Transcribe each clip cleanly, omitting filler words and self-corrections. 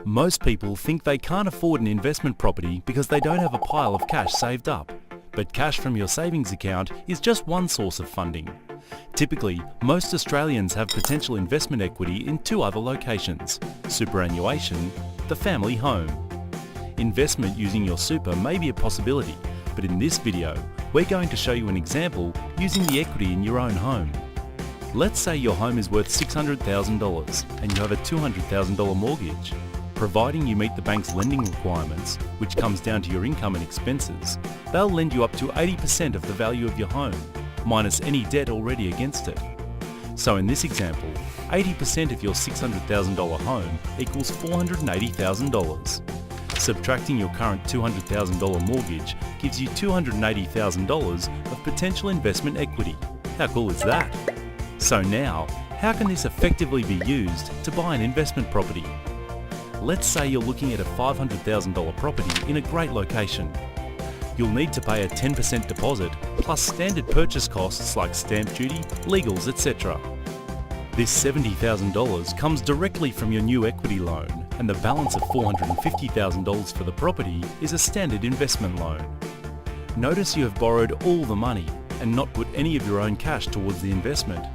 Most people think they can't afford an investment property because they don't have a pile of cash saved up. But cash from your savings account is just one source of funding. Typically, most Australians have potential investment equity in two other locations: superannuation, the family home. Investment using your super may be a possibility, but in this video, we're going to show you an example using the equity in your own home. Let's say your home is worth $600,000 and you have a $200,000 mortgage. Providing you meet the bank's lending requirements, which comes down to your income and expenses, they'll lend you up to 80% of the value of your home, minus any debt already against it. So in this example, 80% of your $600,000 home equals $480,000. Subtracting your current $200,000 mortgage gives you $280,000 of potential investment equity. How cool is that? So now, how can this effectively be used to buy an investment property? Let's say you're looking at a $500,000 property in a great location. You'll need to pay a 10% deposit plus standard purchase costs like stamp duty, legals, etc. This $70,000 comes directly from your new equity loan, and the balance of $450,000 for the property is a standard investment loan. Notice you have borrowed all the money and not put any of your own cash towards the investment.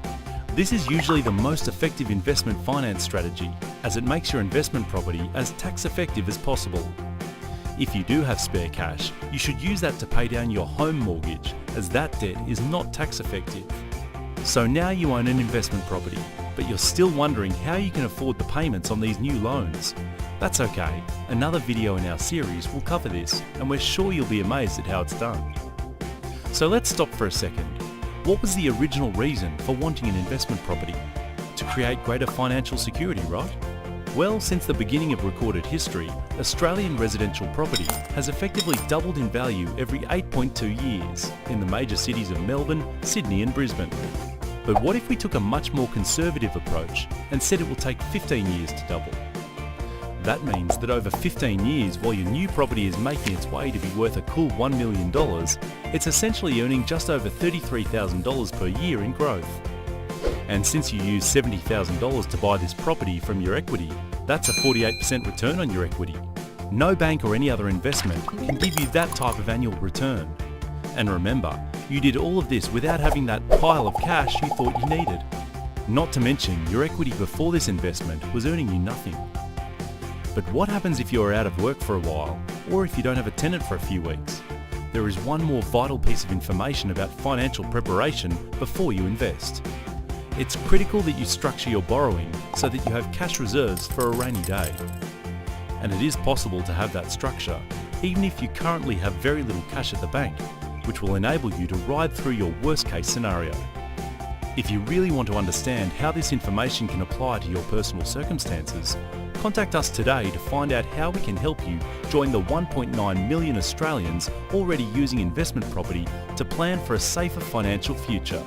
This is usually the most effective investment finance strategy, as it makes your investment property as tax effective as possible. If you do have spare cash, you should use that to pay down your home mortgage, as that debt is not tax effective. So now you own an investment property, but you're still wondering how you can afford the payments on these new loans. That's okay, another video in our series will cover this, and we're sure you'll be amazed at how it's done. So let's stop for a second. What was the original reason for wanting an investment property? To create greater financial security, right? Well, since the beginning of recorded history, Australian residential property has effectively doubled in value every 8.2 years in the major cities of Melbourne, Sydney and Brisbane. But what if we took a much more conservative approach and said it will take 15 years to double? That means that over 15 years, while your new property is making its way to be worth a cool $1 million, it's essentially earning just over $33,000 per year in growth. And since you use $70,000 to buy this property from your equity, that's a 48% return on your equity. No bank or any other investment can give you that type of annual return. And remember, you did all of this without having that pile of cash you thought you needed. Not to mention, your equity before this investment was earning you nothing. But what happens if you're out of work for a while, or if you don't have a tenant for a few weeks? There is one more vital piece of information about financial preparation before you invest. It's critical that you structure your borrowing so that you have cash reserves for a rainy day. And it is possible to have that structure, even if you currently have very little cash at the bank, which will enable you to ride through your worst case scenario. If you really want to understand how this information can apply to your personal circumstances, contact us today to find out how we can help you join the 1.9 million Australians already using investment property to plan for a safer financial future.